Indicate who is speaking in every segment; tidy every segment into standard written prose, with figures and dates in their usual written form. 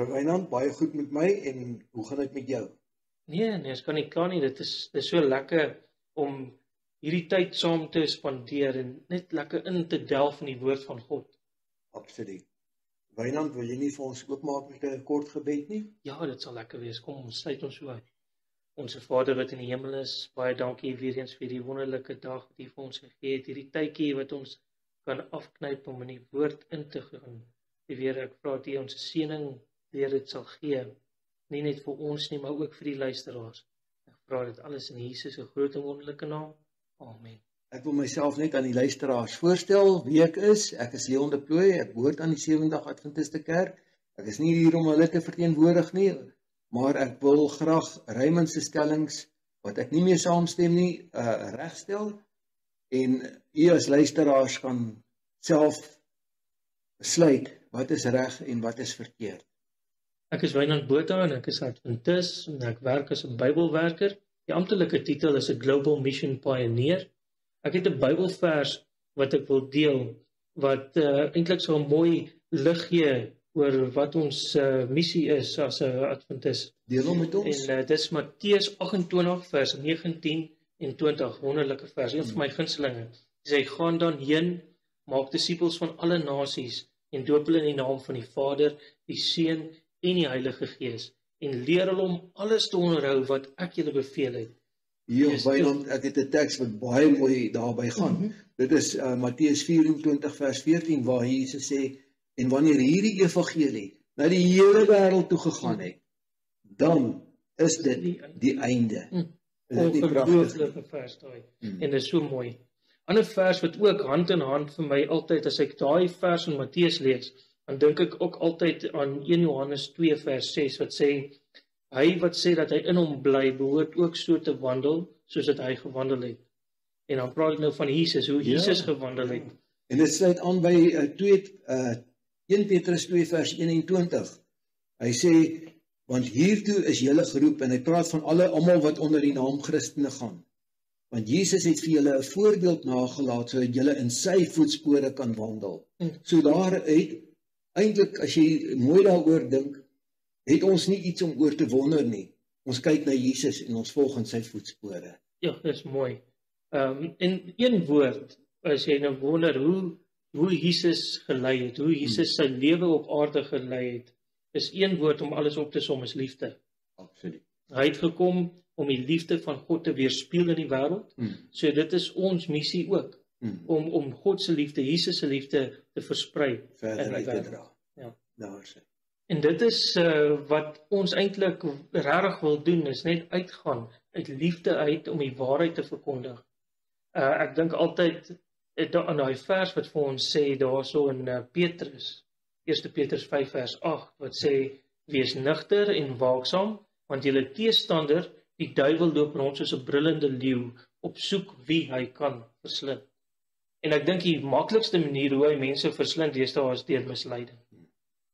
Speaker 1: Môre Wynand, baie goed met my en hoe gaan dit met jou?
Speaker 2: Nee, ek kan nie kla nie. Dit is so lekker om hierdie tyd saam te spandeer en net lekker in te delf in die woord van God.
Speaker 1: Absoluut. Wynand, wil jy nie vir ons oopmaak met 'n kort gebed nie?
Speaker 2: Ja, dit sal lekker wees. Kom, ons sluit ons so uit. Onse Vader wat in die hemel is, baie dankie weer eens vir die wonderlike dag wat U vir ons gegee het. Hierdie tydjie wat ons kan afknyp om in die woord in te gaan. Weer ek vra dat U ons seëning deur dit sal gee. Nie net vir ons nie, maar ook vir die luisteraars. Ek vra dit alles in Jesus se groot en wonderlike naam. Amen.
Speaker 1: Ek wil myself net aan die luisteraars voorstel wie ek is. Ek is Leon de Plooy, ek behoort aan die Sewendag Adventiste Kerk. Ek is nie hier om hulle te verteenwoordig nie, maar ek wil graag Raymond se stellings wat ek nie mee saamstem nie, regstel en u as luisteraars kan self besluit wat is reg en wat is verkeerd.
Speaker 2: Ek is Wynand Botha en ek is Adventis en ek werk as 'n Bybelwerker. Die amptelike titel is 'n Global Mission Pioneer. Ek het 'n Bybelvers wat ek wil deel wat eintlik so 'n mooi lig gee oor wat ons missie is as 'n Adventis.
Speaker 1: Deel hom met ons.
Speaker 2: En dis Matteus 28 vers 19 en 20, wonderlike vers, een van my gunstelinge. Hy sê, gaan dan heen, maak disippels van alle nasies en doop hulle in die naam van die Vader, die Seun en die Heilige Gees en leer hulle om alles te onderhou wat ek julle beveel het.
Speaker 1: Ja, Wynand, ek het 'n teks wat baie mooi daarby gaan. Dit is Matteus 24 vers 14 waar Jesus sê, en wanneer hierdie evangelie na die hele wêreld toe gegaan het, dan is dit die einde. Is dit nie pragtig?
Speaker 2: Ongelooflike vers daai. En dit is so mooi. Ander vers wat ook hand in hand vir my altyd as ek daai vers in Matteus lees, dan dink ek ook altyd aan 1 Johannes 2 vers 6 wat sê, hy wat sê dat hy in hom bly, behoort ook so te wandel soos dat hy gewandel het. En dan praat ek nou van Jesus, hoe Jesus gewandel het.
Speaker 1: En dit sluit aan by 1 Petrus 2 vers 21. Hy sê, want hiertoe is julle geroep, en hy praat van almal wat onder die naam Christene gaan. Want Jesus het vir julle 'n voorbeeld nagelaat, sodat julle in sy voetspore kan wandel. So daaruit, eintlik as jy mooi daaroor dink, het ons nie iets om oor te wonder nie. Ons kyk na Jesus en ons volg in sy voetspore.
Speaker 2: Ja, dis mooi. In een woord, as jy nou wonder hoe Jesus gelei het, hoe Jesus sy lewe op aarde gelei het, is een woord om alles op te som, is liefde.
Speaker 1: Absoluut.
Speaker 2: Hy het gekom om die liefde van God te weerspieël in die wêreld. So dit is ons missie ook, om God se liefde, Jesus se liefde te versprei
Speaker 1: verder uit te dra.
Speaker 2: Ja.
Speaker 1: Daar sê.
Speaker 2: En dit is wat ons eintlik regtig wil doen, is net uitgaan uit liefde uit om die waarheid te verkondig. Ek dink altyd aan daai vers wat vir ons sê daarso in Petrus, 1 Petrus 5 vers 8 wat sê, wees nugter en waaksaam, want julle teestander, die duiwel loop rond soos 'n brullende leeu op soek wie hy kan verslind. En ek dink die maklikste manier hoe hy mense verslind deesdae is deur misleiding.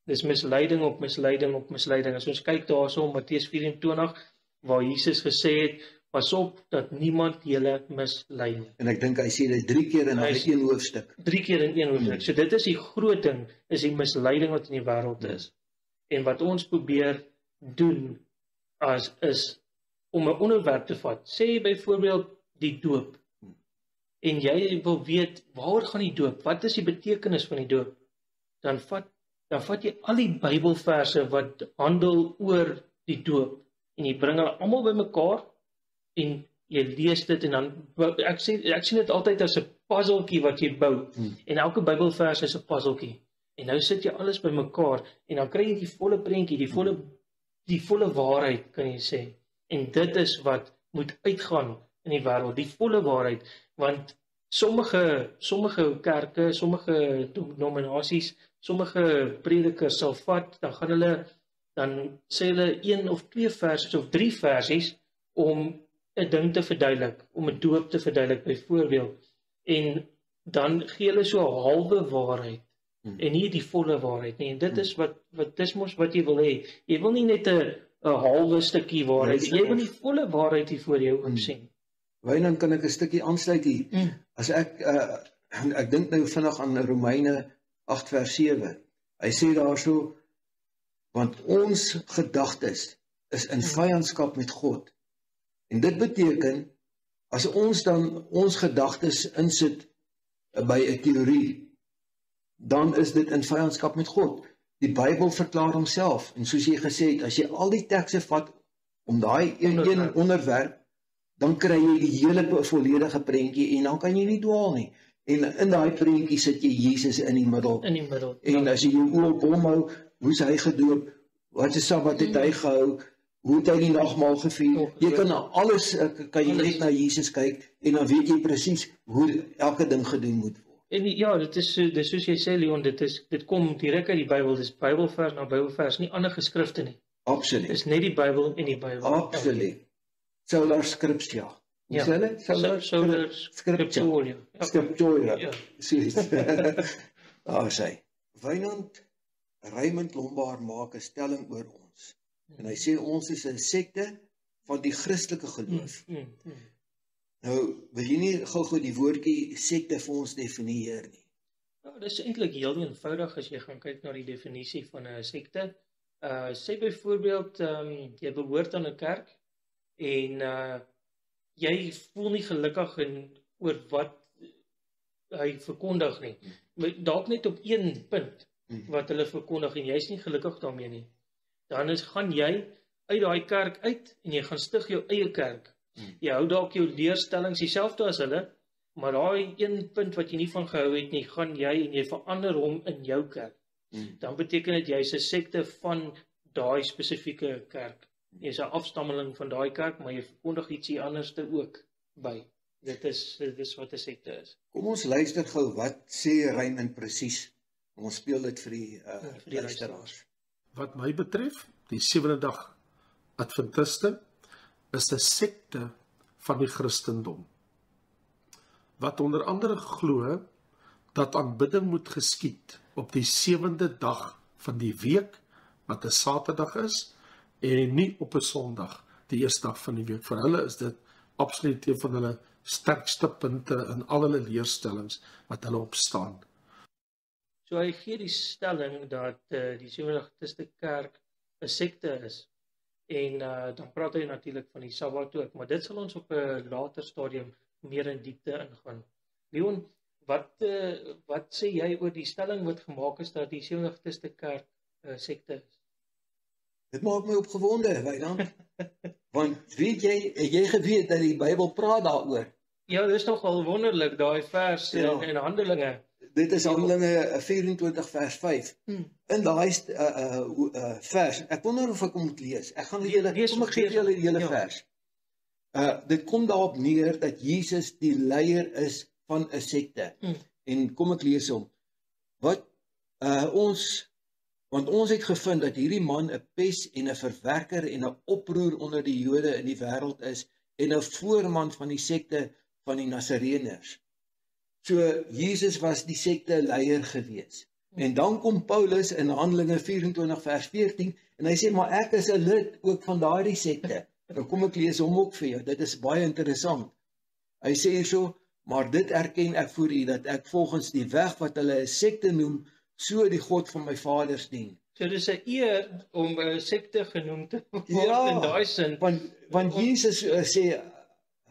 Speaker 2: Dis misleiding op misleiding op misleiding. As ons kyk daarso in Matteus 24 waar Jesus gesê het, pas op dat niemand julle mislei nie.
Speaker 1: En ek dink hy sê dit 3 keer in 'n hoofstuk.
Speaker 2: 3 keer in 1 hoofstuk. So dit is die groot ding, is die misleiding wat in die wêreld is. En wat ons probeer doen is om 'n onderwerp te vat. Sê byvoorbeeld die doop. En jy wil weet, waaroor gaan die doop? Wat is die betekenis van die doop? Dan vat jy al die Bybelverse wat handel oor die doop en jy bring hulle almal bymekaar en jy lees dit en dan ek sien dit altyd as 'n puzzeltjie wat jy bou. En elke Bybelvers is 'n puzzeltjie. En nou sit jy alles bymekaar en dan kry jy die volle prentjie, die volle waarheid, kan jy sê. En dit is wat moet uitgaan in die wêreld, die volle waarheid, want sommige kerke, sommige denominasies, sommige predikers sal vat, dan sê hulle 1 of 2 versies of 3 versies om 'n ding te verduidelik, om 'n doop te verduidelik byvoorbeeld. En dan gee hulle so 'n halwe waarheid en nie die volle waarheid nie. En dit is dis mos wat jy wil hê. Jy wil nie net 'n halwe stukkie waarheid, jy wil die volle waarheid hier voor jou sien.
Speaker 1: Wynand, kan ek 'n stukkie aansluit hier? As ek dink nou vinnig aan Romeine 8 vers 7. Hy sê daarso, Want ons gedagtes is in vyandskap met God. En dit beteken, as ons dan ons gedagtes insit by 'n teorie, dan is dit in vyandskap met God. Die Bybel verklaar homself, en soos jy gesê het, as jy al die tekste vat om daai een onderwerp, dan kry jy die hele volledige prentjie, en dan kan jy nie dwaal nie. En in daai prentjie sit jy Jesus in die middel.
Speaker 2: In die middel.
Speaker 1: En as jy jou oë op hom hou, hoe is hy gedoop, wat se Sabbat het hy gehou, hoe het hy die nagmaal gevier, jy kan alles, kan jy net na Jesus kyk, en dan weet jy presies hoe elke ding gedoen moet word.
Speaker 2: En ja, dit is soos jy sê, Leon, dit kom direk uit die Bybel, dis Bybelvers na Bybelvers, nie ander geskrifte nie.
Speaker 1: Absoluut.
Speaker 2: Dis net die Bybel en die Bybel.
Speaker 1: Absoluut. Sola Scriptura.
Speaker 2: Ja.
Speaker 1: Hoe sê hulle?
Speaker 2: Sola Scriptura.
Speaker 1: Scriptura.
Speaker 2: Ja.
Speaker 1: Precies. Daar sê. Wynand Raymond Lombard maak 'n stelling oor ons. En hy sê ons is 'n sekte van die Christelike geloof. Nou, wil jy nie gou die woordjie sekte vir ons definieer nie?
Speaker 2: Ja, dit is eintlik heel eenvoudig as jy gaan kyk na die definisie van 'n sekte. Sê byvoorbeeld, jy behoort aan 'n kerk en jy voel nie gelukkig oor wat hy verkondig nie. Dalk net op een punt wat hulle verkondig en jy's nie gelukkig daarmee nie. Dan gaan jy uit daai kerk uit en jy gaan stig jou eie kerk. Jy hou dalk jou leerstellings dieselfde as hulle, maar daai een punt wat jy nie van gehou het nie, gaan jy en jy verander hom in jou kerk. Dan beteken dit jy's 'n sekte van daai spesifieke kerk. Jy's 'n afstammeling van daai kerk, maar jy verkondig ietsie anderste ook by. Dit is wat 'n sekte is.
Speaker 1: Kom ons luister gou, wat sê Raymond presies? Ons speel dit vir die luisteraars.
Speaker 3: Wat my betref, die 7de dag Adventiste is 'n sekte van die Christendom, wat onder andere glo dat aanbidding moet geskied op die 7de dag van die week, wat 'n Saterdag is, en nie op 'n Sondag, die eerste dag van die week. Vir hulle is dit absoluut een van hulle sterkste punte in al hulle leerstellings wat hulle opstaan.
Speaker 2: So hy gee die stelling dat die 7de Adventiste kerk 'n sekte is. En dan praat hy natuurlik van die Sabbat ook, maar dit sal ons op 'n later stadium meer in diepte ingaan. Leon, wat sê jy oor die stelling wat gemaak is dat die 7de Adventiste kerk 'n sekte is?
Speaker 1: Dit maak my opgewonde, Wynand. Want weet jy geweet dat die Bybel praat daaroor?
Speaker 2: Ja, dit is nogal wonderlik, daai vers in Handelinge.
Speaker 1: Dit is Handelinge 24 vers 5. In daai vers, ek wonder of ek hom moet lees. Ek gaan kom ek gee julle die hele vers. Dit kom daarop neer dat Jesus die leier is van 'n sekte. En kom ek lees hom. Want ons het gevind dat hierdie man 'n pes en 'n verwerker en 'n oproer onder die Jode in die wêreld is en 'n voorman van die sekte van die Nasareëners. So Jesus was die sekte leier gewees. En dan kom Paulus in Handelinge 24 vers 14 en hy sê maar ek is 'n lid ook van daardie sekte. Nou kom ek lees hom ook vir jou. Dit is baie interessant. Hy sê hierso, maar dit erken ek voor u dat ek volgens die weg wat hulle 'n sekte noem, so die God van my vaders dien.
Speaker 2: So dis 'n eer om 'n sekte genoem te word in daai sin.
Speaker 1: Want Jesus sê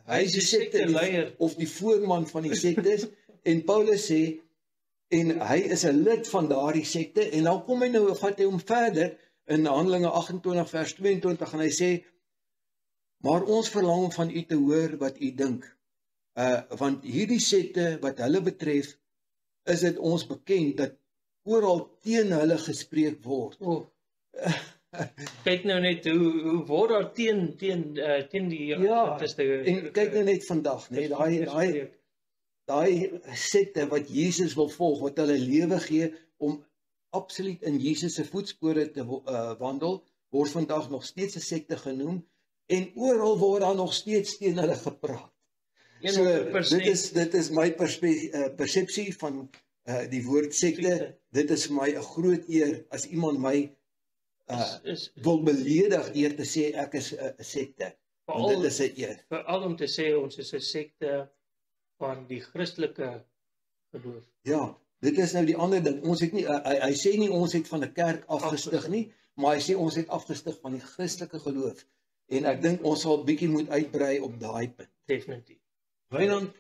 Speaker 1: hy is die sekte leier of die voorman van die sektes en Paulus sê en hy is 'n lid van daardie sekte en dan kom hy nou vat hy hom verder in Handelinge 28 vers 22 en hy sê maar ons verlang om van u te hoor wat u dink. Want hierdie sekte wat hulle betref is dit ons bekend dat oral teen hulle gespreek word.
Speaker 2: Kyk nou net hoe word daar teen die
Speaker 1: en kyk nou net vandag, net daai sekte wat Jesus wil volg, wat hulle lewe gee om absoluut in Jesus se voetspore te wandel, word vandag nog steeds 'n sekte genoem en oral word daar nog steeds teen hulle gepraat. So dit is my persepsie van die woord sekte. Dit is vir my 'n groot eer as iemand my wil beledig deur te sê ek is 'n sekte. Dit is 'n eer.
Speaker 2: Veral om te sê ons is 'n sekte van die Christelike geloof.
Speaker 1: Ja, dit is nou die ander ding. Ons het nie hy sê nie ons het van 'n kerk afgestig nie, maar hy sê ons het afgestig van die Christelike geloof. En ek dink ons sal bietjie moet uitbrei op daai punt.
Speaker 2: Definitief.
Speaker 1: Wynand,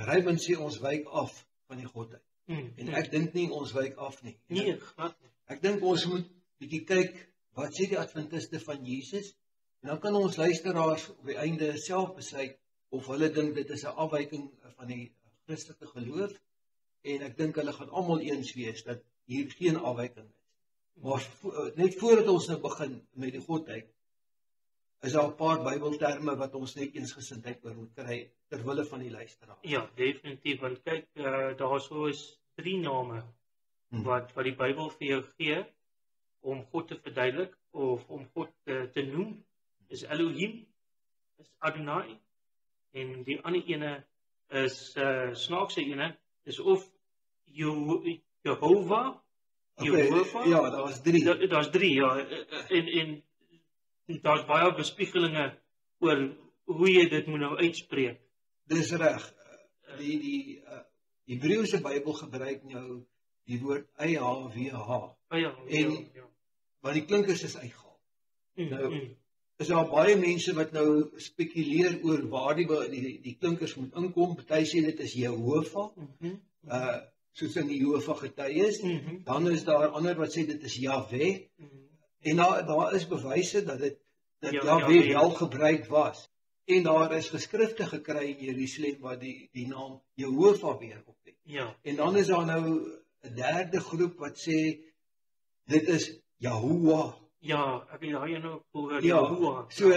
Speaker 1: Raymond sê ons wyk af van die godheid. En ek dink nie ons wyk af nie.
Speaker 2: Nee, glad nie.
Speaker 1: Ek dink ons moet bietjie kyk, wat sê die Adventiste van Jesus? En dan kan ons luisteraars op die einde self besluit of hulle dink dit is 'n afwyking van die Christelike geloof. En ek dink hulle gaan almal eens wees dat hier geen afwyking is. Maar net voordat ons nou begin met die godheid, is daar 'n paar Bybelterme wat ons net eensgesindheid oor moet kry ter wille van die luisteraar.
Speaker 2: Ja, definitief, want kyk, daar so is 3 name wat die Bybel vir jou gee om God te verduidelik of om God te noem. Is Elohim, is Adonai, en die ander ene is snaakse ene, is of Jehovah.
Speaker 1: Okay, ja, daar's 3.
Speaker 2: Daar's 3, ja. En daar's baie bespiegelinge oor hoe jy dit moet nou uitspreek.
Speaker 1: Dis reg. Die Hebreëse Bybel gebruik nou die woord YHWH. En want die klinkers is uitgehaal. Nou is daar baie mense wat nou spekuleer oor waar die klinkers moet inkom. Party sê dit is Jehovah. Soos in die Jehovah getuies. Dan is daar ander wat sê dit is Jahweh. En daar is bewyse dat Jahweh wel gebruik was. En daar is geskrifte gekry in Jerusalem wat die naam Jehovah weer oplet.
Speaker 2: Ja.
Speaker 1: En dan is daar nou 'n derde groep wat sê dit is Yahuwah.
Speaker 2: Ja, ek het daai nou gehoor.
Speaker 1: Ja, so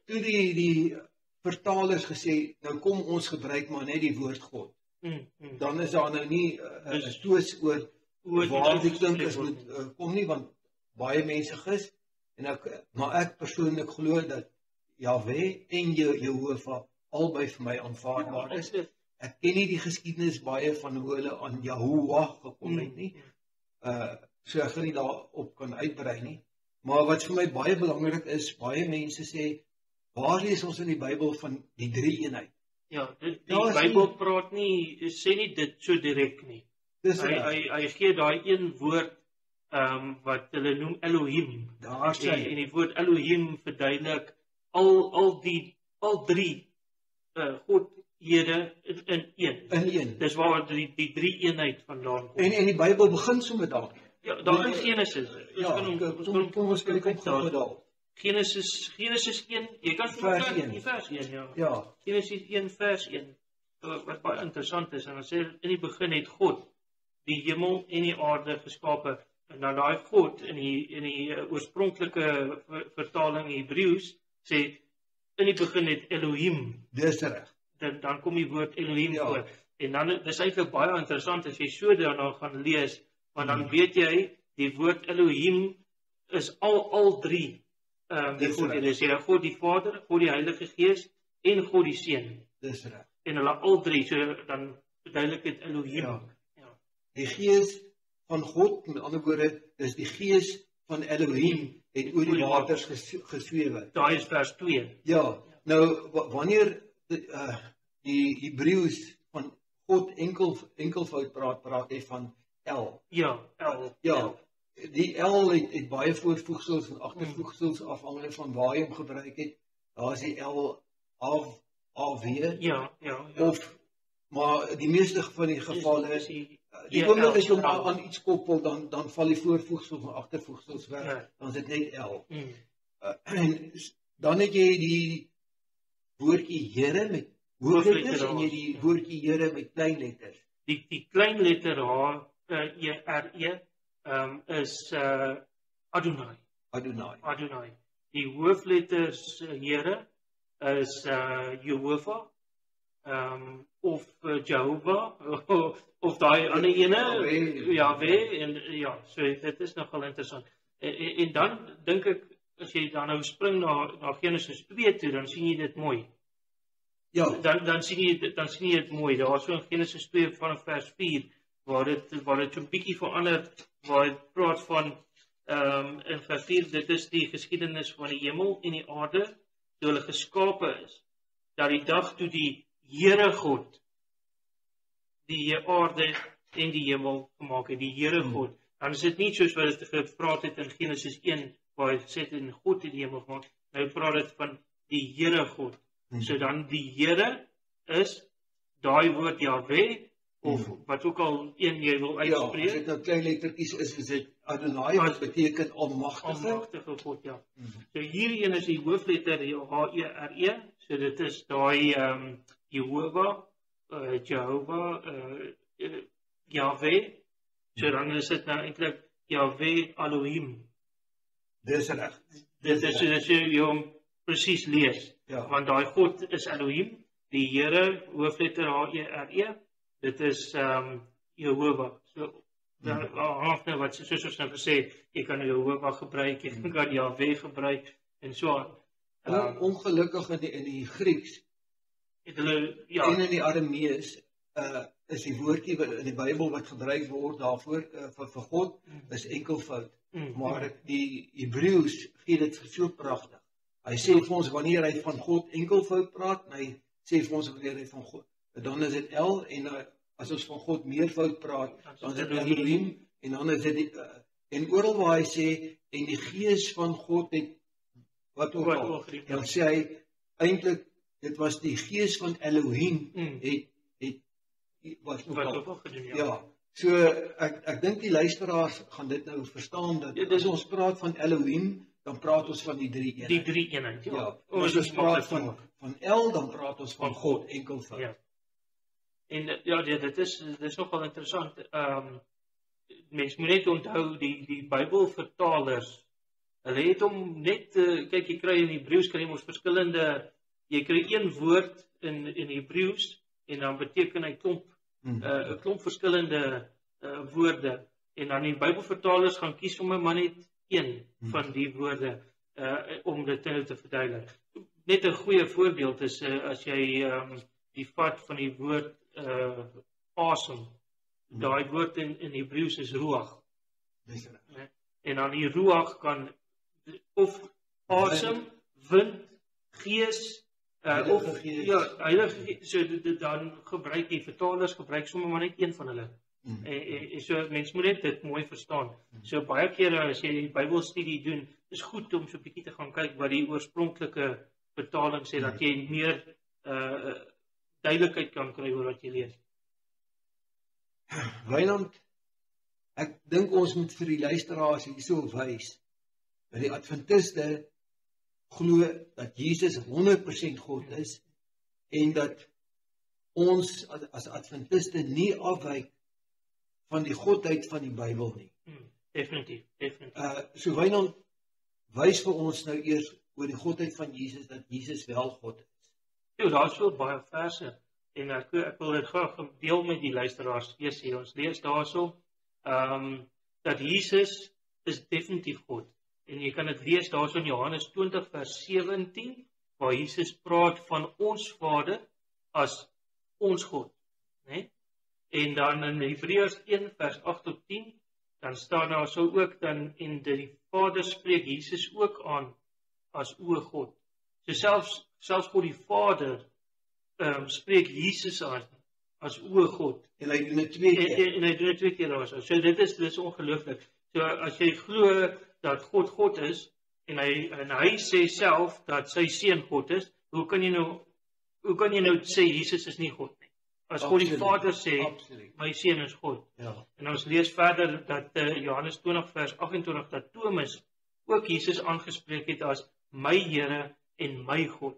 Speaker 1: toe die vertalers gesê, nou kom ons gebruik maar net die woord God. Dan is daar nou nie stoos oor waar die klinkers moet kom nie, want baie mense gis, maar ek persoonlik glo dat Jahweh en Jehovah albei vir my aanvaarbaar is. Ek ken nie die geskiedenis baie van hoe hulle aan Yahuwah gekom het nie. So ek gaan nie daarop kan uitbrei nie. Maar wat vir my baie belangrik is, baie mense sê, waar lees ons in die Bybel van die 3-eenheid?
Speaker 2: Ja, die Bybel praat nie, sê nie dit so direk nie. Hy gee daai een woord wat hulle noem Elohim.
Speaker 1: Daar sê
Speaker 2: en die woord Elohim verduidelik al 3 godhede in een. Dis waar die 3-eenheid vandaan kom.
Speaker 1: En die Bybel begin so met daar.
Speaker 2: Ja, daar in Genesis.
Speaker 1: Kom ons kyk op daar.
Speaker 2: Genesis 1, jy kan
Speaker 1: vers 1, ja.
Speaker 2: Genesis 1 vers 1, wat baie interessant is, en dan sê, in die begin het God die hemel en die aarde geskape, en dan daai God, in die oorspronklike vertaling Hebreëus, sê, in die begin het Elohim,
Speaker 1: dis reg.
Speaker 2: Dan kom die woord Elohim voor, en dan is eintlik baie interessant, as jy so daarna gaan lees, want dan weet jy, die woord Elohim is al 3, die God, en dis God die Vader, God die Heilige Gees, en God die Seun.
Speaker 1: Dis reg.
Speaker 2: En hulle al 3, so dan verduidelik dit Elohim.
Speaker 1: Ja. Die Gees van God, met ander woorde, is die Gees van Elohim, het oor die waters geswewe.
Speaker 2: Daai is vers 2.
Speaker 1: Ja, nou, wanneer die Hebreëus van God enkelvoud praat hy van El.
Speaker 2: Ja, El.
Speaker 1: Ja. Die L het baie voorvoegsels en agtervoegsels afhangende van waar jy hom gebruik het. Daar is die L AW.
Speaker 2: Ja.
Speaker 1: Maar die meeste van die gevalle is die oomblik as jy hom aan iets koppel, dan val die voorvoegsels en agtervoegsels weg. Dan is dit net L. En dan het jy die woordjie Here met hoofletters en jy die woordjie Here met kleinletters.
Speaker 2: Die kleinletter H, E-R-E, is Adonai. Die hoofletters Here is Jehovah, of Jehovah, of daai ander ene, Jahweh, en ja, so dit is nogal interessant. En dan dink ek, as jy dan nou spring na Genesis 2 toe, dan sien jy dit mooi.
Speaker 1: Ja.
Speaker 2: Dan sien jy dit mooi. Daar is so in Genesis 2 vanaf vers 4, waar dit so 'n bietjie verander, waar dit praat van, in vers 4, dit is die geskiedenis van die hemel en die aarde, toe hulle geskape is, dat die dag toe die Here God, die aarde en die hemel gemaak het, die Here God, Dan is dit nie soos wat dit gepraat het in Genesis 1, waar hy sê het in God het die hemel gemaak. Nou praat dit van die Here God. So dan die Here is daai woord Jahwe, of wat ook al een jy wil
Speaker 1: Ja, as
Speaker 2: uitspreek.
Speaker 1: dit nou klein lettertjies is dit Adonai, wat beteken almagtige.
Speaker 2: Almagtige God, ja. So hierdie een is die hoofletter H-E-R-E, so dit is daai Jehovah, Jehovah, Jahwe, so dan is dit nou eintlik Jahwe Elohim.
Speaker 1: Dis reg.
Speaker 2: Dit is as jy hom presies lees,
Speaker 1: Ja.
Speaker 2: want daai God is Elohim, die Here, hoofletter H-E-R-E, dit is Jehovah. So dan hang wat soos ons nou gesê het, jy kan Jehovah gebruik, jy kan Jahwe gebruik en so aan.
Speaker 1: Ongelukkig in die Grieks
Speaker 2: Het hulle
Speaker 1: en in die Aramees is die woordjie wat in die Bybel wat gebruik word daarvoor vir God is enkelvoud. Maar die Hebreëus gee dit so pragtig. Hy sê vir ons wanneer hy van God enkelvoud praat, en hy sê vir ons wanneer hy van God, dan is dit El, en as ons van God meervoud praat, dan is dit Elohim, en dan is dit en oral waar hy sê en die gees van God het wat ook al, dan sê hy eintlik dit was die gees van Elohim het wat ook al
Speaker 2: gedoen,
Speaker 1: ja. So ek dink die luisteraars gaan dit nou verstaan dat as ons praat van Elohim, dan praat ons van die drie eenheid.
Speaker 2: Die drie eenheid, ja.
Speaker 1: As ons praat van El, dan praat ons van God enkelvoud.
Speaker 2: Ja. En ja, dit is nogal interessant. Mens moet net onthou die Bybelvertalers, hulle het hom net kyk, jy kry in Hebreëus kry jy mos verskillende, jy kry een woord in Hebreëus en dan beteken hy klomp 'n klomp verskillende woorde, en dan die Bybelvertalers gaan kies sommer maar net een van die woorde om dit te verduidelik. Net 'n goeie voorbeeld is as jy die vat van die woord asem. Daai woord in Hebreëus is ruach. En dan die ruach kan of asem, wind, gees, of ja, heilige, so dan gebruik die vertalers gebruik sommer maar net een van hulle. So mens moet net dit mooi verstaan. So baie kere as jy die Bybelstudie doen, is goed om so 'n bietjie te gaan kyk wat die oorspronklike vertaling sê, dat jy meer duidelikheid kan kry oor wat jy lees.
Speaker 1: Wynand, ek dink ons moet vir die luisteraars hierso wys dat die Adventiste glo dat Jesus 100% God is en dat ons as Adventiste nie afwyk van die godheid van die Bybel nie.
Speaker 2: Definitief.
Speaker 1: So Wynand, wys vir ons nou eers oor die godheid van Jesus, dat Jesus wel God is.
Speaker 2: Ja, daar is so baie verse en ek wil dit graag deel met die luisteraars. Eers hier, ons lees daarso dat Jesus is definitief God. En jy kan dit lees daarso in Johannes 20 vers 17, waar Jesus praat van ons Vader as ons God, né? En dan in Hebreërs 1 vers 8 tot 10, dan staan daar so ook dan en die Vader spreek Jesus ook aan as o God. So selfs God die Vader spreek Jesus aan as o God.
Speaker 1: En hy doen dit 2 keer.
Speaker 2: En hy doen dit 2 keer daarso. So dit is ongelooflik. So as jy glo dat God is en hy sê self dat sy seun God is, hoe kan jy nou sê Jesus is nie God nie? As God die Vader sê, my seun is God.
Speaker 1: Ja.
Speaker 2: En ons lees verder dat Johannes 20 vers 28 dat Thomas ook Jesus aangespreek het as my Here en my God.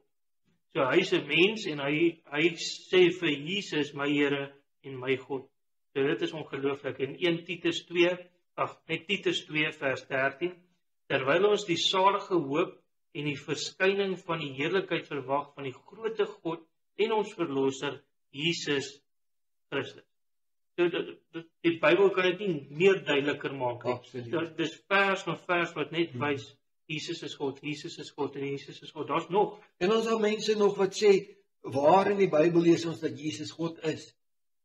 Speaker 2: So hy is 'n mens en hy sê vir Jesus my Here en my God. So dit is ongelooflik. En Titus 2 vers 13, terwyl ons die salige hoop en die verskyning van die heerlikheid verwag van die groote God en ons verlosser Jesus Christus. So die Bybel kan dit nie meer duideliker maak nie.
Speaker 1: Absoluut.
Speaker 2: Dis vers na vers wat net wys Jesus is God, Jesus is God en Jesus is God. Daar's nog.
Speaker 1: En ons al mense nog wat sê, waar in die Bybel lees ons dat Jesus God is?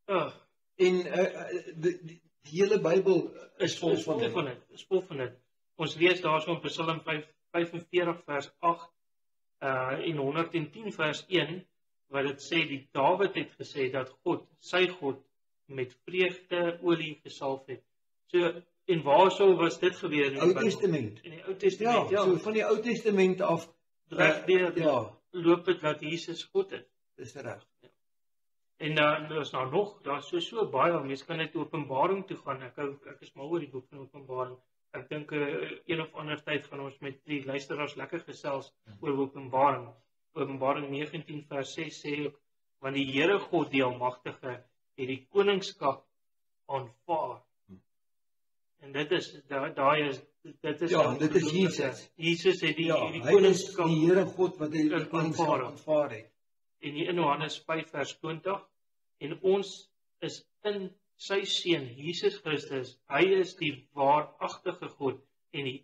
Speaker 1: En die hele Bybel is vol van dit.
Speaker 2: Is vol van dit. Ons lees daarso in Psalm 45 vers 8 en 110 vers 1, wat dit sê, die Dawid het gesê dat God, sy God, met vreugde olie gesalf het. So, En waarso was dit gebeur in die
Speaker 1: Ou
Speaker 2: Bybel?
Speaker 1: Testament.
Speaker 2: In die Ou Testament, ja.
Speaker 1: So van die Ou Testament af,
Speaker 2: Regdeur
Speaker 1: ja,
Speaker 2: loop dit dat Jesus God is.
Speaker 1: dis reg.
Speaker 2: En daar's nou nog, daar's so baie, mense kan net Openbaring toe gaan. Ek is mal oor die boek van Openbaring. Ek dink een of ander tyd gaan ons met die luisteraars lekker gesels oor Openbaring. Openbaring 19 vers 6 sê, want die Here God die Almagtige het die koningskap aanvaar. En dit is dit is
Speaker 1: Ja, dit is Jesus.
Speaker 2: Jesus het die
Speaker 1: Ja, hy is
Speaker 2: koningskap
Speaker 1: die Here God wat die
Speaker 2: aanvaar.
Speaker 1: koningskap aanvaar het.
Speaker 2: en in Johannes 5 vers 20 en ons is in sy seun Jesus Christus. Hy is die waaragtige God en die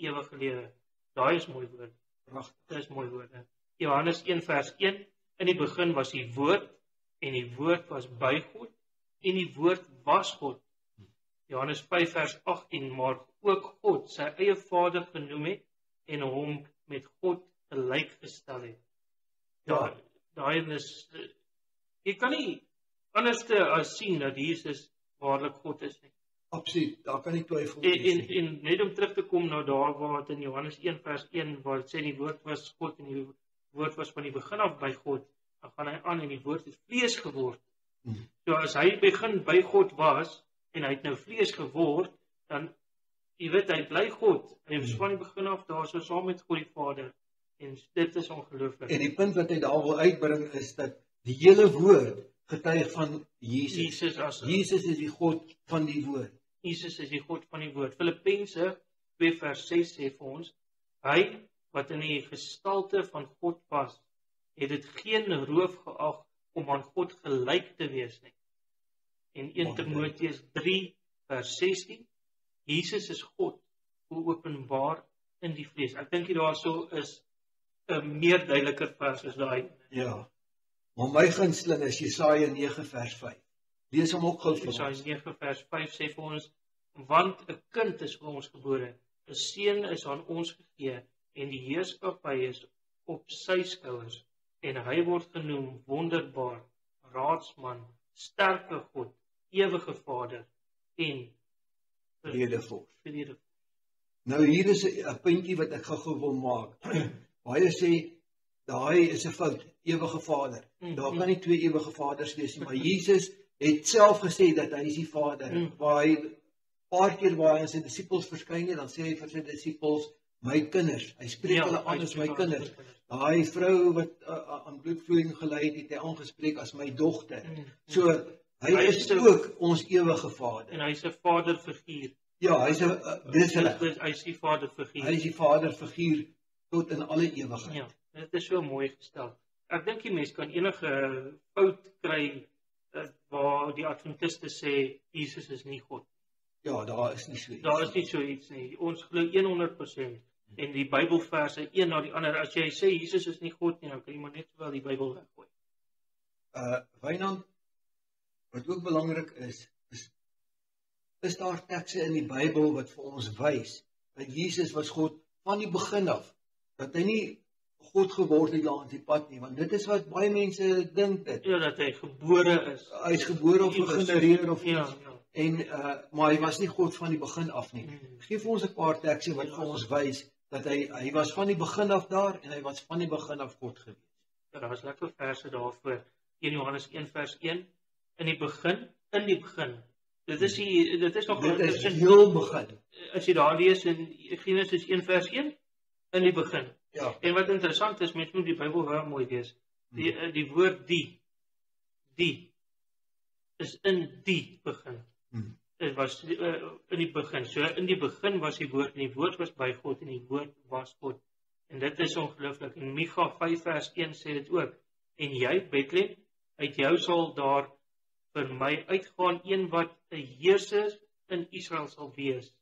Speaker 2: ewige lewe. Daai is mooi woord.
Speaker 1: Pragtig.
Speaker 2: Dit is mooi woorde. Johannes 1 vers 1 in die begin was die woord en die woord was by God en die woord was God. Johannes 5 vers 18 maar ook God sy eie Vader genoem het en hom met God gelyk gestel het.
Speaker 1: Ja.
Speaker 2: Daai is jy kan nie anders as sien dat Jesus waarlik God is nie.
Speaker 1: Absoluut, daar kan nie twyfel
Speaker 2: En net om terug te kom na daar waar het in Johannes 1 vers 1 waar dit sê die woord was God en die woord was van die begin af by God, dan gaan hy aan en die woord het vlees geword. So as hy begin by God was en hy het nou vlees geword, dan jy weet hy bly God. Hy was van die begin af daar so saam met God die Vader. En dit is ongelooflik.
Speaker 1: En die punt wat hy daar wil uitbring is dat die hele woord getuig van Jesus. Jesus is die God van die woord.
Speaker 2: Jesus is die God van die woord. Filippense 2 vers 6 sê vir ons, hy wat in die gestalte van God was, het dit geen roof geag om aan God gelyk te wees nie. En 1 Timoteus 3 vers 16, Jesus is God, geopenbaar in die vlees. Ek dink daar so is 'n meer duideliker vers as daai.
Speaker 1: Ja. Maar my gunsteling is Jesaja 9 vers 5. Lees hom ook gou vir ons.
Speaker 2: Jesaja 9 vers 5 sê vir ons, want 'n kind is vir ons gebore, 'n seun is aan ons gegee en die heerskappy is op sy skouers en hy word genoem wonderbaar, raadsman, sterke God, ewige Vader en
Speaker 1: Vredevors. Nou hier is 'n puntjie wat ek gou wil maak. Baie sê daai is 'n fout, ewige Vader. Daar kan nie twee ewige Vaders wees nie, maar Jesus het self gesê dat hy is die Vader. Waar hy paar keer waar hy aan sy disippels verskyn het, dan sê hy vir sy disippels, my kinders. Hy spreek hulle aan as my kinders. Daai vrou wat aan bloedvloeiing gelei het, het hy aangespreek as my dogter. So hy is ook ons ewige Vader.
Speaker 2: En hy's 'n vaderfiguur.
Speaker 1: Ja, hy's 'n dis reg.
Speaker 2: Hy's die vaderfiguur.
Speaker 1: Hy is die Vaderfiguur tot in alle ewigheid.
Speaker 2: Ja, dit is so mooi gestel. Ek dink die mens kan enige fout kry waar die Adventiste sê Jesus is nie God.
Speaker 1: Ja, daar is nie so iets.
Speaker 2: Daar is nie so iets nie. Ons glo 100% en die Bybelverse een na die ander. As jy sê Jesus is nie God nie, dan kan jy maar net wel die Bybel weggooi.
Speaker 1: Wynand, wat ook belangrik is daar tekste in die Bybel wat vir ons wys dat Jesus was God van die begin af. Dat hy nie God geword het langs die pad nie, want dit is wat baie mense dink dit.
Speaker 2: Ja, dat hy gebore is.
Speaker 1: Hy is gebore of gegenereer of
Speaker 2: ja.
Speaker 1: En maar hy was nie God van die begin af nie. Gee vir ons 'n paar tekste wat vir ons wys dat hy was van die begin af daar en hy was van die begin af God gewees.
Speaker 2: Ja, daar is lekker verse daarvoor. 1 Johannes 1 vers 1. In die begin. Dit is nog
Speaker 1: dit is heel begin.
Speaker 2: As jy daar lees in Genesis 1 vers 1, in die begin.
Speaker 1: Ja.
Speaker 2: En wat interessant is, mense moet die Bybel baie mooi lees. Die woord die is in die begin. Dit was in die begin. So in die begin was die woord en die woord was by God en die woord was God. En dit is ongelooflik. En Micha 5 vers 1 sê dit ook. En jy, Bethlehem, uit jou sal daar vir my uitgaan een wat 'n heerser in Israel sal wees.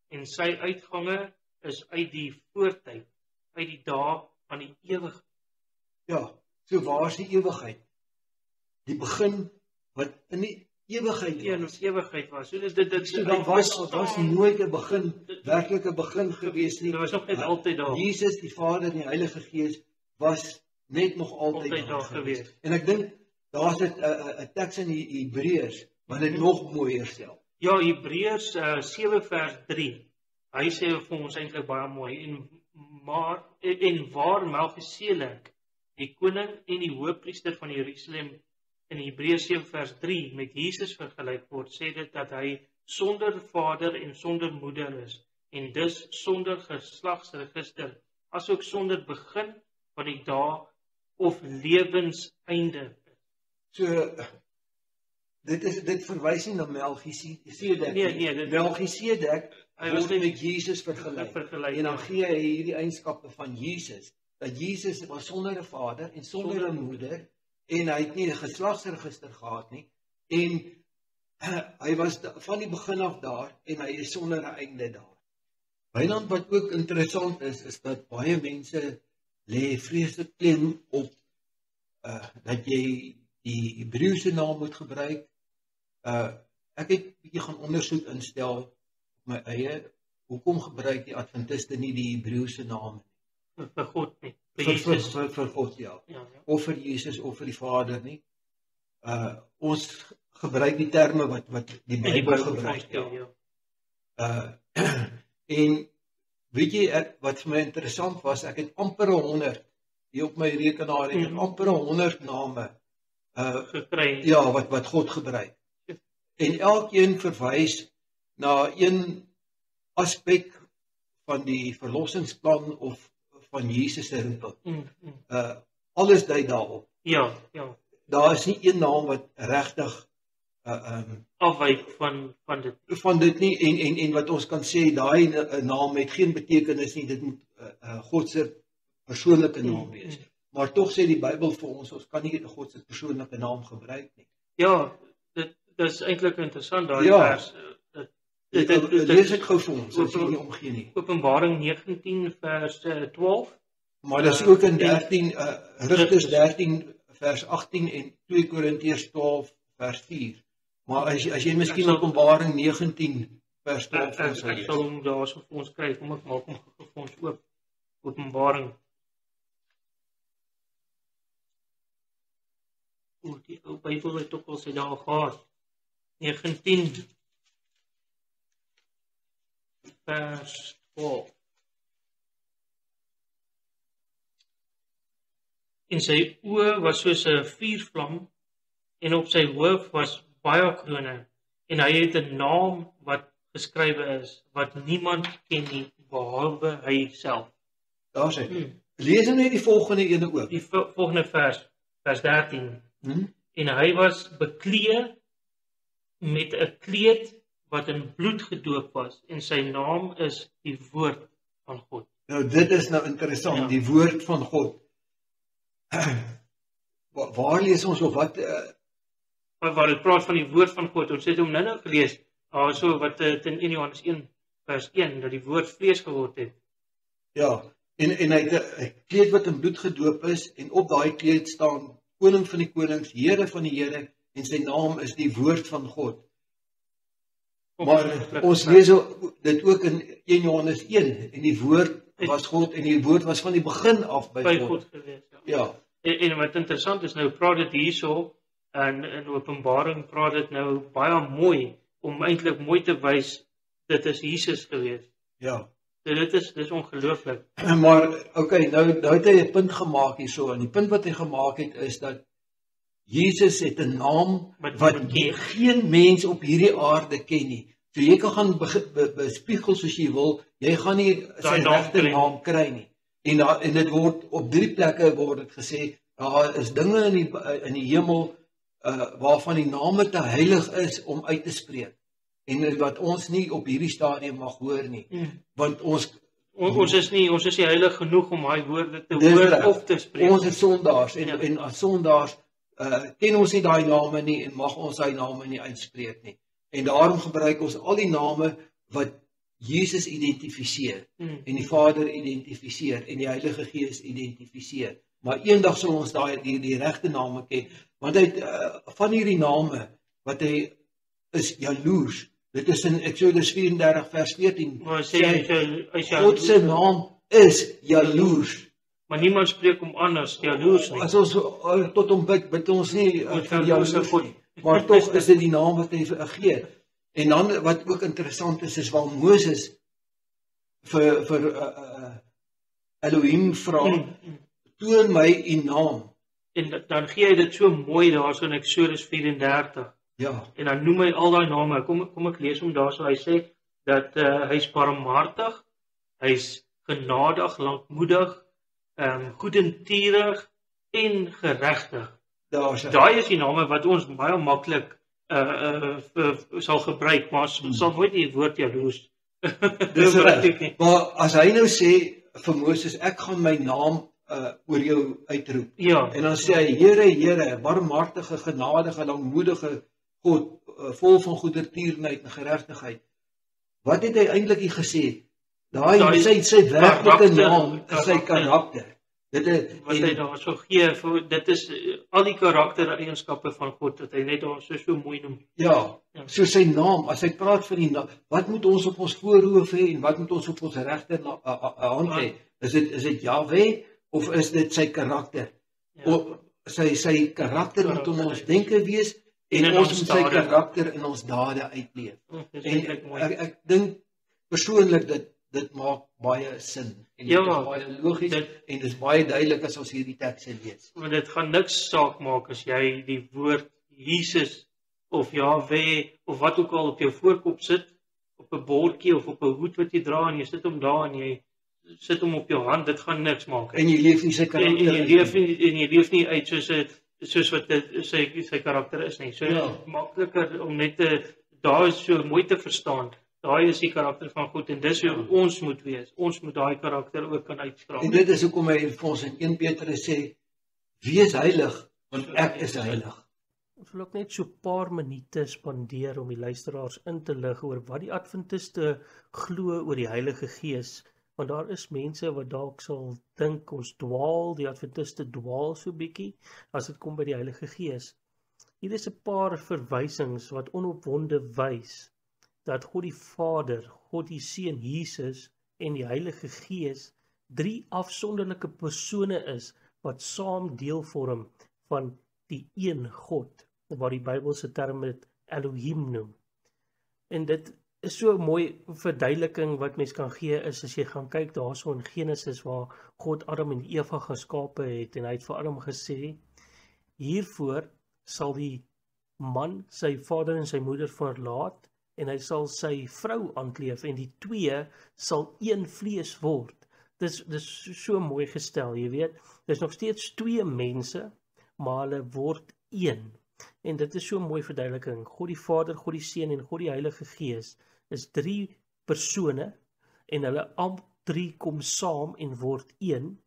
Speaker 2: En sy uitgange is uit die voortyd, uit die dae van die ewigheid.
Speaker 1: Ja, so waar is die ewigheid? Die begin wat in die ewigheid was.
Speaker 2: Ewigheid was. So
Speaker 1: daar was nooit 'n begin, werklike begin gewees nie.
Speaker 2: Dit was nog net altyd daar.
Speaker 1: Jesus, die Vader en die Heilige Gees was net nog altyd daar gewees. En ek dink daar's 'n teks in die Hebreërs wat dit nog mooier stel.
Speaker 2: Ja, Hebreërs 7 vers 3. Hy sê vir ons eintlik baie mooi en waar Melchisedek, die koning en die hoofpriester van Jerusalem in Hebreërs 7 vers 3 met Jesus vergelyk word, sê dit dat hy sonder vader en sonder moeder is en dus sonder geslagsregister, asook sonder begin van die dae of lewenseinde.
Speaker 1: So dit verwys nie na Melchisedek.
Speaker 2: Nee,
Speaker 1: Melchisedek
Speaker 2: hy was
Speaker 1: word
Speaker 2: net
Speaker 1: met Jesus vergelyk.
Speaker 2: vergelyk,
Speaker 1: En dan
Speaker 2: ja.
Speaker 1: gee hy hierdie eienskappe van Jesus, dat Jesus was sonder 'n vader en sonder 'n moeder en hy het nie 'n geslagsregister gehad nie en hy was van die begin af daar en hy is sonder 'n einde daar. Byland wat ook interessant is dat baie mense lê vreeslik klem op dat jy die Hebreëse naam moet gebruik. Ek het 'n bietjie gaan ondersoek instel op my eie, hoekom gebruik die Adventiste nie die Hebreëse naam
Speaker 2: Vir God nie, vir
Speaker 1: vir
Speaker 2: Jesus.
Speaker 1: vir God, ja.
Speaker 2: Ja.
Speaker 1: Of vir Jesus of vir die Vader nie. Ons gebruik die terme wat die Bybel gebruik, ja. En weet jy wat vir my interessant was, ek het amper 100 hier op my rekenaar, ek het amper 100 name
Speaker 2: Gekry.
Speaker 1: ja, wat God gebruik. En elkeen verwys na een aspek van die verlossingsplan of van Jesus se roeping. Alles dui daarop.
Speaker 2: Ja.
Speaker 1: Daar is nie een naam wat regtig
Speaker 2: Afwyk van dit.
Speaker 1: van dit nie en wat ons kan sê, daai naam het geen betekenis nie, dit moet God se persoonlike naam wees. Maar tog sê die Bybel vir ons kan nie God se persoonlike naam gebruik nie.
Speaker 2: Ja, dit is eintlik interessant daai
Speaker 1: Ja.
Speaker 2: vers.
Speaker 1: Lees ek gou vir ons, as jy nie omgee nie.
Speaker 2: Openbaring 19 vers 12.
Speaker 1: Maar dis ook in 13 Rigters 13 vers 18 en 2 Korintiërs 12 vers 4. Maar as jy miskien Openbaring 19 vers 12 vir ons
Speaker 2: Ek sal hom daarso vir ons kry. Kom ek maak hom vir ons oop. Openbaring. Die ou Bybel het ook al sy daar gehad. 19 vers 12. En sy oë was soos 'n vuurvlam en op sy hoof was baie krone en hy het 'n naam wat geskrywe is wat niemand ken nie behalwe hy self.
Speaker 1: Daar sê. Lees net die volgende ene ook.
Speaker 2: Die volgende vers 13. En hy was bekleed met 'n kleed wat in bloed gedoop was en sy naam is die woord van God.
Speaker 1: Nou dit is nou interessant,
Speaker 2: Ja.
Speaker 1: die woord van God. Waar lees ons of wat
Speaker 2: Waar dit praat van die woord van God, ons het hom nou gelees, so wat in 1 Johannes 1 vers 1, dat die woord vlees geword het.
Speaker 1: ja, en hy het 'n kleed wat in bloed gedoop is en op daai kleed staan koning van die konings, Here van die Here en sy naam is die woord van God. Maar ons lees dit ook in 1 Johannes 1 en die woord was God en die woord was van die begin af by God.
Speaker 2: gewees.
Speaker 1: Ja.
Speaker 2: En wat interessant is, nou praat dit hierso in Openbaring praat dit nou baie mooi om eintlik mooi te wys dit is Jesus gewees.
Speaker 1: Ja.
Speaker 2: Dit is ongelooflik.
Speaker 1: Maar okay, nou het hy 'n punt gemaak hierso en die punt wat hy gemaak het is dat Jesus het 'n naam wat geen mens op hierdie aarde ken nie. So jy kan gaan bespiegel soos jy wil, jy gaan nie sy regte naam kry nie. En dit word op 3 plekke word dit gesê, daar is dinge in die hemel waarvan die name te heilig is om uit te spreek. En wat ons nie op hierdie stadium mag hoor nie. Want ons
Speaker 2: is nie heilig genoeg om daai woorde te hoor of te spreek.
Speaker 1: Ons is sondaars en as sondaars ken ons nie daai name nie en mag ons daai name nie uitspreek nie. En daarom gebruik ons al die name wat Jesus identifiseer en die Vader identifiseer en die Heilige Gees identifiseer. Maar eendag sal ons die regte name ken, want hy van hierdie name wat hy is jaloers. Dit is in Exodus 34 vers 14. God se naam is jaloers.
Speaker 2: Maar niemand spreek hom anders jaloers nie.
Speaker 1: As ons tot hom bid ons nie vir jaloers nie. Maar tog is dit die naam wat hy gee. En dan wat ook interessant is waar Moses vir Elohim vra, toon my u naam.
Speaker 2: En dan gee hy dit so mooi daarso in Eksodus 34.
Speaker 1: Ja,
Speaker 2: En dan noem hy al daai name. Kom ek lees hom daarso. Hy sê dat hy's barmhartig, hy's genadig, lankmoedig, goedentierig en geregtig. Daai is die name wat ons baie maklik sal gebruik, maar sal nooit die woord jaloers.
Speaker 1: Dis reg. Maar as hy nou sê vir Moses, ek gaan my naam oor jou uitroep.
Speaker 2: Ja.
Speaker 1: En dan sê hy, Here, barmhartige, genadige, lankmoedige God, vol van goedertierenheid en geregtigheid. Wat het hy eintlik hier gesê? Daai sy werklike naam is sy karakter. Wat
Speaker 2: hy daar so gee, dit is al die karaktereienskappe van God, wat hy net daar so mooi noem.
Speaker 1: Ja, so sy naam, as hy praat van die naam, wat moet ons op ons voorhoof hê en wat moet ons op ons regterhand hê? Is dit Jahwe of is dit sy karakter? Ja. Sy karakter moet in ons denke wees en ons moet sy karakter in ons dade uitleef. En ek dink persoonlik dit maak baie sin en dit is baie logies en dit is baie duidelik as ons hierdie tekste lees.
Speaker 2: Want dit gaan niks saak maak as jy die woord Jesus of Jahwe of wat ook al op jou voorkop sit, op 'n bordjie of op 'n hoed wat jy dra en jy sit hom daar en jy sit hom op jou hand, dit gaan niks maak.
Speaker 1: En jy leef nie sy karakter
Speaker 2: en jy leef nie uit soos wat dit sy karakter is nie. So makliker om net daar is so mooi te verstaan. Daai is die karakter van God en dis hoe ons moet wees. Ons moet daai karakter ook kan uitstraal.
Speaker 1: En dit is hoekom hy vir ons in 1 Petrus sê, wees heilig, want ek is heilig.
Speaker 4: Ons wil ook net so 'n paar minute spandeer om die luisteraars in te lig oor wat die Adventiste glo oor die Heilige Gees. Want daar is mense wat dalk sal dink ons dwaal, die Adventiste dwaal so bietjie as dit kom by die Heilige Gees. Hier is 'n paar verwysings wat onopwonde wys dat God die Vader, God die Seun Jesus en die Heilige Gees 3 afsonderlike persone is wat saam deel vorm van die een God, wat die Bybelse term met Elohim noem. En dit is so 'n mooi verduideliking wat mens kan gee is as jy gaan kyk daarso in Genesis waar God Adam en Eva geskape het en hy het vir Adam gesê, hiervoor sal die man sy vader en sy moeder verlaat en hy sal sy vrou aankleef en die twee sal een vlees word. Dis so mooi gestel, jy weet. Dis nog steeds 2 mense, maar hulle word een. En dit is so 'n mooi verduideliking. God die Vader, God die Seun en God die Heilige Gees is 3 persone en hulle al 3 kom saam en word een.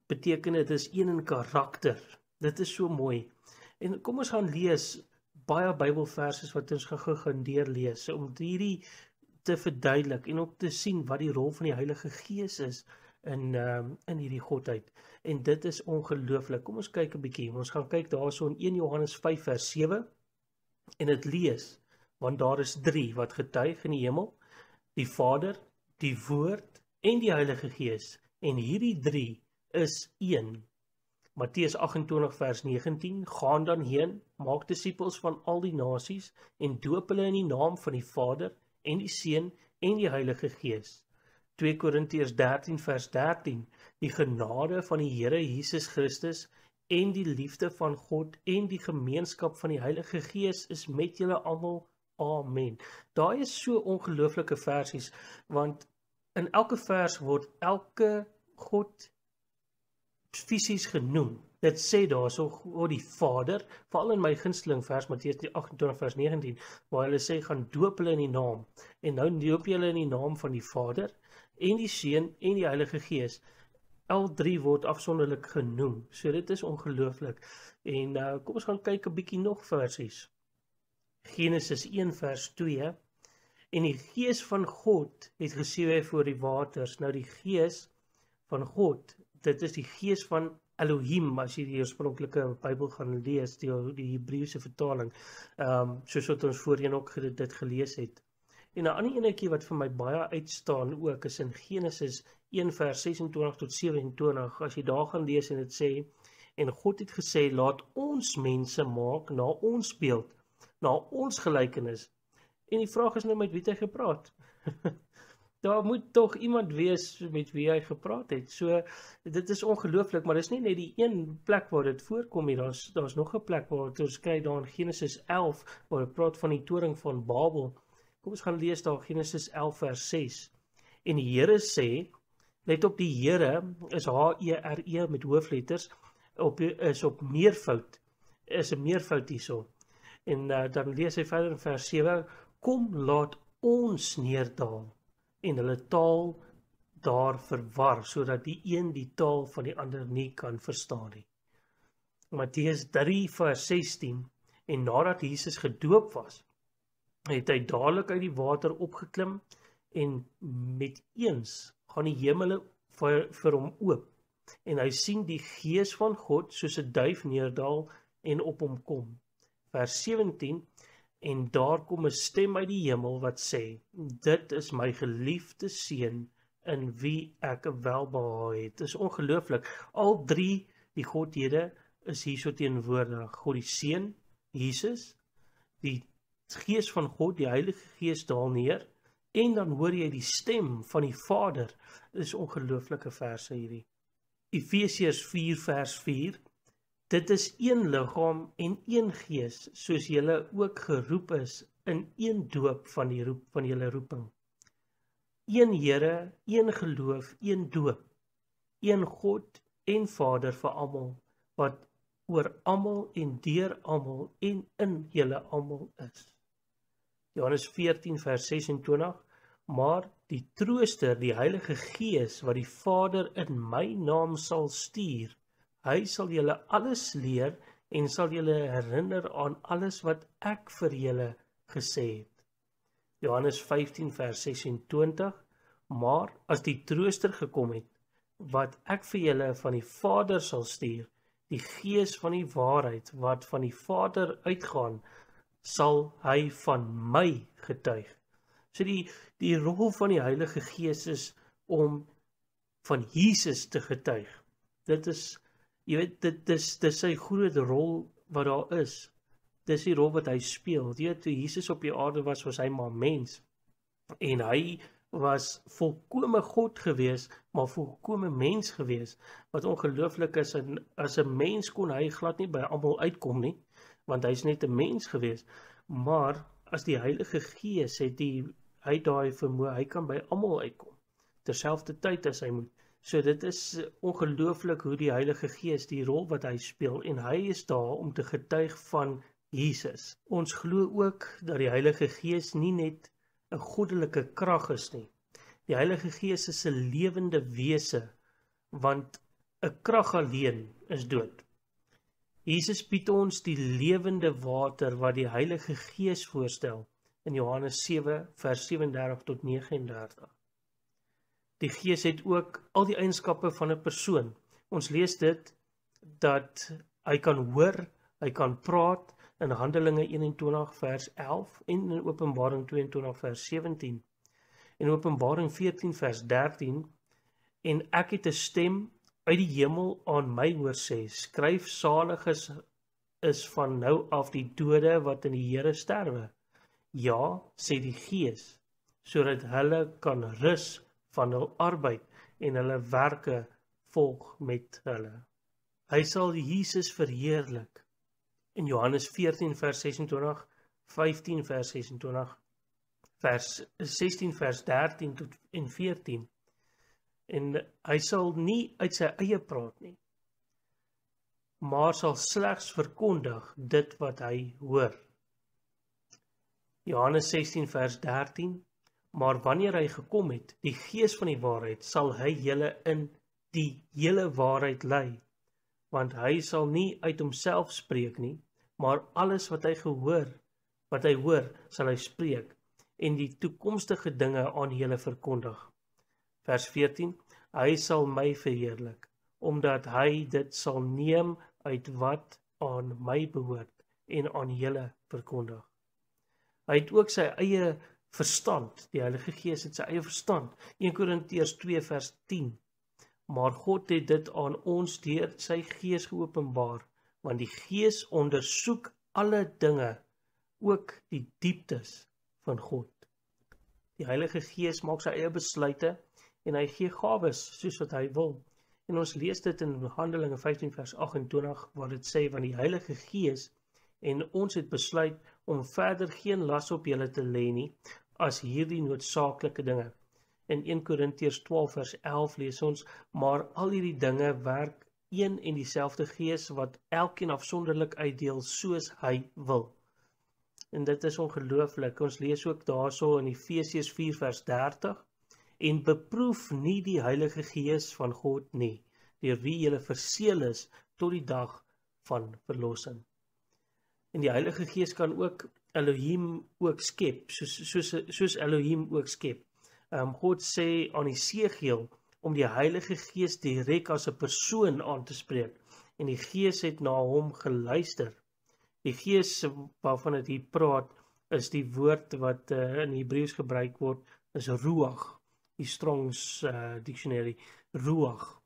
Speaker 4: Beteken dit is een in karakter. Dit is so mooi. En kom ons gaan lees baie Bybelverse wat ons gaan deurlees om hierdie te verduidelik en ook te sien wat die rol van die Heilige Gees is in hierdie godheid. En dit is ongelooflik. Kom ons kyk 'n bietjie. Ons gaan kyk daarso in 1 Johannes 5 vers 7 en dit lees, want daar is 3 wat getuig in die hemel, die Vader, die Woord en die Heilige Gees. En hierdie 3 is een. Matteus 28 vers 19, gaan dan heen, maak disippels van al die nasies en doop hulle in die naam van die Vader en die Seun en die Heilige Gees. 2 Korintiërs 13 vers 13, die genade van die Here Jesus Christus en die liefde van God en die gemeenskap van die Heilige Gees is met julle almal. Amen. Daai is so ongelooflike versies, want in elke vers word elke God fisies genoem. Dit sê daar so God die Vader, veral in my gunsteling vers Matteus 28 vers 19, waar hulle sê gaan doop hulle in die naam. En nou doop jy hulle in die naam van die Vader en die Seun en die Heilige Gees. Al 3 word afsonderlik genoem. So dit is ongelooflik. En kom ons gaan kyk 'n bietjie nog versies. Genesis 1 vers 2. En die Gees van God het gesweef voor die waters. Nou die Gees van God, dit is die Gees van Elohim, as jy die oorspronklike Bybel gaan lees, die Hebreëse vertaling, soos wat ons voorheen ook dit gelees het. En 'n ander enetjie wat vir my baie uitstaan ook is in Genesis 1 vers 26 tot 27, as jy daar gaan lees en dit sê, en God het gesê, laat ons mense maak na ons beeld, na ons gelykenis, En die vraag is nou met wie het hy gepraat? Daar moet tog iemand wees met wie hy gepraat het. So, dit is ongelooflik, maar dis nie net die een plek waar dit voorkom nie. Daar's nog 'n plek waar ons kry daar in Genesis 11, waar dit praat van die toring van Babel. Kom ons gaan lees daar Genesis 11 vers 6. En die Here sê, let op, die Here is H-E-R-E met hoofletters, is op meervoud, is 'n meervoud hierso. En dan lees hy verder in vers 7, kom laat ons neerddaal en hulle taal daar verwar, sodat die een die taal van die ander nie kan verstaan nie. Matteus 3 vers 16, en nadat Jesus gedoop was, het hy dadelik uit die water opgeklim, en met eens gaan die hemele vir hom oop, en hy sien die Gees van God soos 'n duif neerdal en op hom kom. Vers 17, en daar kom 'n stem uit die hemel wat sê, dit is my geliefde seun, in wie ek welbehae het. Dit is ongelooflik. Al drie die godhede is hierso teenwoordig. God die Seun, Jesus, die Gees van God, die Heilige Gees daal neer, en dan hoor jy die stem van die Vader. Dit is ongelooflike verse hierdie. Efesiërs 4 vers 4, dit is een liggaam en een gees, soos julle ook geroep is in een doop van julle roeping. Een Here, een geloof, een doop, een God en Vader vir almal, wat oor almal en deur almal en in julle almal is. Johannes 14 vers 26, maar die Trooster, die Heilige Gees, wat die Vader in my naam sal stuur, hy sal julle alles leer en sal julle herinner aan alles wat ek vir julle gesê het. Johannes 15 vers 26, maar as die Trooster gekom het, wat ek vir julle van die Vader sal stuur, die Gees van die waarheid, wat van die Vader uitgaan, sal hy van my getuig. So die rol van die Heilige Gees is om van Jesus te getuig. Dit is, jy weet, dit is sy groot rol wat daar is. Dis die rol wat hy speel. Jy weet, toe Jesus op die aarde was hy maar mens. En hy was volkome God gewees, maar volkome mens gewees. Wat ongelooflik is, en as 'n mens kon hy glad nie by almal uitkom nie, want hy's net 'n mens gewees. Maar as die Heilige Gees het hy daai vermoë, hy kan by almal uitkom, terselfdertyd as hy moet. So dit is ongelooflik hoe die Heilige Gees, die rol wat hy speel, en hy is daar om te getuig van Jesus. Ons glo ook dat die Heilige Gees nie net 'n goddelike krag is nie. Die Heilige Gees is 'n lewende wese, want 'n krag alleen is dood. Jesus bied ons die lewende water wat die Heilige Gees voorstel in Johannes 7 vers 37 tot 39. Die Gees het ook al die eienskappe van 'n persoon. Ons lees dit dat hy kan hoor, hy kan praat in Handelinge 21 vers 11 en in Openbaring 22 vers 17. In Openbaring 14 vers 13, en ek het 'n stem uit die hemel aan my hoor sê, skryf, salig is van nou af die dode wat in die Here sterwe. Ja, sê die Gees, sodat hulle kan rus van hul arbeid en hulle werke volg met hulle. Hy sal Jesus verheerlik. In Johannes 14 vers 26, 15 vers 26, vers 16 vers 13 tot en 14. En hy sal nie uit sy eie praat nie, maar sal slegs verkondig dit wat hy hoor. Johannes 16 vers 13, maar wanneer hy gekom het, die Gees van die waarheid, sal hy julle in die hele waarheid lei, want hy sal nie uit homself spreek nie, maar alles wat hy hoor, sal hy spreek, en die toekomstige dinge aan julle verkondig. Vers 14, hy sal my verheerlik, omdat hy dit sal neem uit wat aan my behoort en aan julle verkondig. Hy het ook sy eie verstand, die Heilige Gees het sy eie verstand, 1 Korintiërs 2 vers 10, maar God het dit aan ons deur sy Gees geopenbaar, want die Gees ondersoek alle dinge, ook die dieptes van God. Die Heilige Gees maak sy eie besluite en hy gee gawes soos wat hy wil. En ons lees dit in Handelinge 15 vers 28 waar dit sê van die Heilige Gees en ons het besluit om verder geen las op julle te lê nie as hierdie noodsaaklike dinge. In 1 Korintiërs 12 vers 11 lees ons, maar al hierdie dinge werk een en dieselfde Gees wat elkeen afsonderlik uitdeel soos hy wil. En dit is ongelooflik. Ons lees ook daarso in Efesiërs 4 vers 30, en beproef nie die Heilige Gees van God nie, deur wie julle verseël is tot die dag van verlossing. En die Heilige Gees kan ook Elohim ook skep, soos Elohim ook skep. God sê aan Esegiel om die Heilige Gees direk as 'n persoon aan te spreek, en die Gees het na hom geluister. Die Gees waarvan dit hier praat, is die woord wat in Hebreëus gebruik word, is ruach, die Strong's Dictionary, ruach,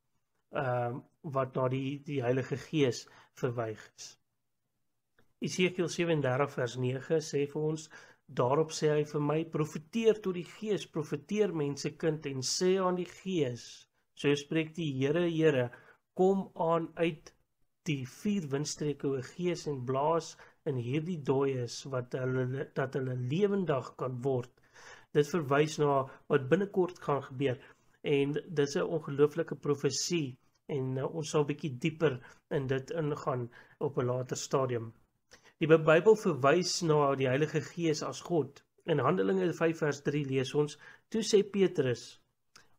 Speaker 4: wat na die Heilige Gees verwys is. Esegiel 37 vers 9 sê vir ons, daarop sê hy vir my, profeteer tot die Gees, profeteer mensekind, en sê aan die Gees, so spreek die Here, Here, kom aan uit die 4 windstreke, o Gees, en blaas in hierdie dooies, dat hulle lewendig kan word. Dit verwys na wat binnekort gaan gebeur, en dit is 'n ongelooflike profesie, en ons sal bietjie dieper in dit ingaan op 'n later stadium. Die Bybel verwys na die Heilige Gees as God. In Handelinge 5 vers 3 lees ons, toe sê Petrus,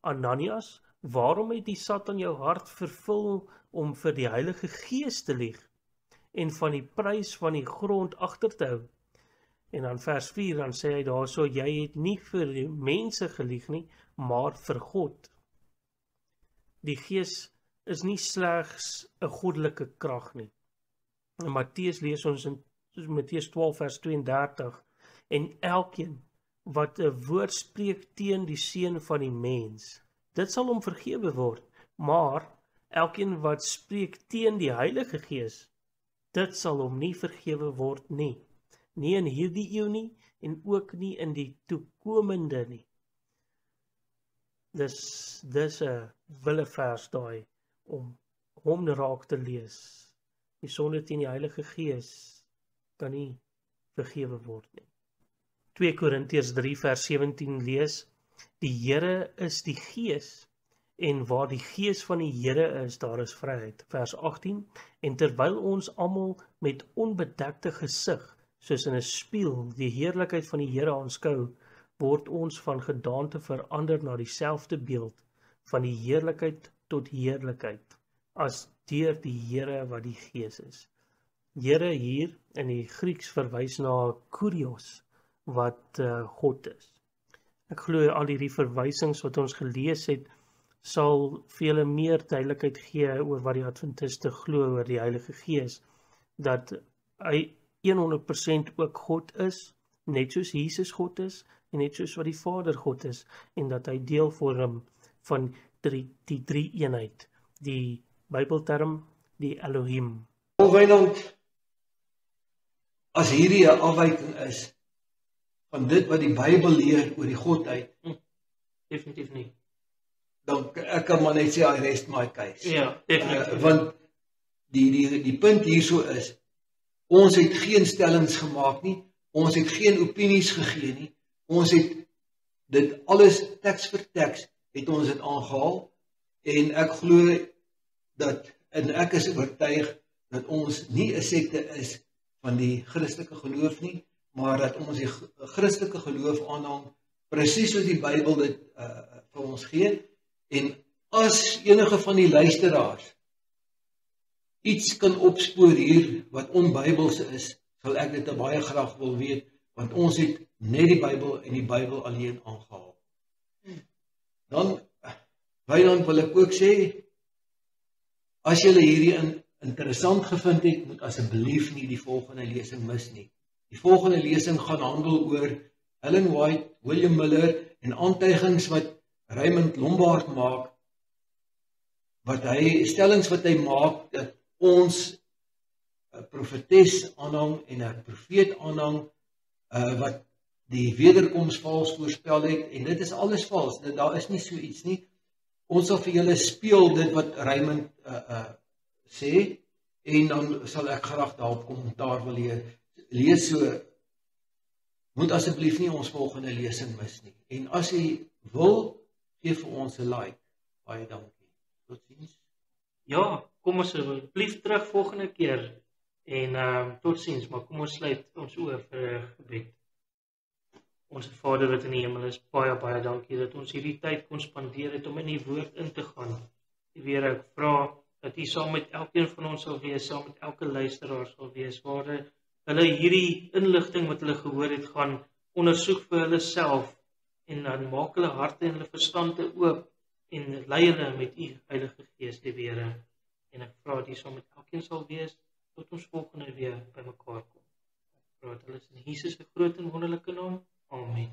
Speaker 4: Ananias, waarom het die Satan jou hart vervul om vir die Heilige Gees te lieg en van die prys van die grond agter te hou? En dan vers 4, dan sê hy daarso, jy het nie vir die mense gelieg nie, maar vir God. Die Gees is nie slegs 'n goddelike krag nie. In Matteus lees ons in Matteus 12 vers 32, en elkeen wat 'n woord spreek teen die seun van die mens, dit sal hom vergewe word, maar elkeen wat spreek teen die Heilige Gees, dit sal hom nie vergewe word nie. Nie in hierdie eeu nie, en ook nie in die toekomende nie. Dis 'n wille vers daai, om hom raak te lees. Die sonde teen die Heilige Gees kan nie vergewe word nie. 2 Korintiërs 3 vers 17 lees, die Here is die Gees, en waar die Gees van die Here is, daar is vryheid. Vers 18, en terwyl ons almal met onbedekte gesig, soos in 'n spieël, die heerlikheid van die Here aanskou, word ons van gedaante verander na dieselfde beeld, van die heerlikheid tot heerlikheid, as deur die Here wat die Gees is. Here hier in die Grieks verwys na Kurios, wat God is. Ek glo al hierdie verwysings wat ons gelees het, sal vele meer duidelikheid gee oor wat die Adventiste glo oor die Heilige Gees, dat hy 100% ook God is, net soos Jesus God is, en net soos wat die Vader God is, en dat hy deel vorm van die drie eenheid, die Bybelterm, die Elohim.
Speaker 1: Wynand, as hierdie 'n afwyking is van dit wat die Bybel leer oor die Godheid,
Speaker 2: Definitief nie.
Speaker 1: dan ek kan maar net sê, I rest my case.
Speaker 2: Ja, definitief.
Speaker 1: Want die punt hierso is, ons het geen stellings gemaak nie, ons het geen opinies gegee nie, ons het dit alles teks vir teks, het ons dit aangehaal, en ek glo dat, en ek is oortuig, dat ons nie 'n sekte is van die Christelike geloof nie, maar dat ons die Christelike geloof aanhang, presies soos die Bybel dit vir ons gee, en as enige van die luisteraars iets kan opspoor hier wat onbybels is, sal ek dit baie graag wil weet, want ons het net die Bybel en die Bybel alleen aangehaal. Dan, Wynand, wil ek ook sê, as julle hierdie interessant gevind het, moet asseblief nie die volgende lesing mis nie. Die volgende lesing gaan handel oor Ellen White, William Miller en aantuigings wat Raymond Lombard maak, stellings wat hy maak, dat ons 'n profetes aanhang en 'n profeet aanhang, wat die wederkoms vals voorspel het, en dit is alles vals, daar is nie so iets nie. Ons sal vir julle speel dit wat Raymond sê, en dan sal ek graag daarop kommentaar wil lees, so moet asseblief nie ons volgende lesing mis nie. En as jy wil, gee vir ons 'n like. Baie dankie. Totsiens.
Speaker 2: Ja, kom ons asseblief terug volgende keer en totsiens, maar kom ons sluit ons oë vir 'n gebed. Ons Vader wat in die hemel is, baie dankie dat ons hierdie tyd kon spandeer het om in die woord in te gaan. Here, ek vra dat U saam met elkeen van ons sal wees, saam met elke luisteraar sal wees, waar hulle hierdie inligting wat hulle gehoor het gaan ondersoek vir hulle self en dan maak hulle harte en hulle verstande oop en lei hulle met U Heilige Gees, Here. En ek vra dat U saam met elkeen sal wees tot ons volgende weer by mekaar kom. Ek vra dat alles in Jesus se groot en wonderlike naam. Amen.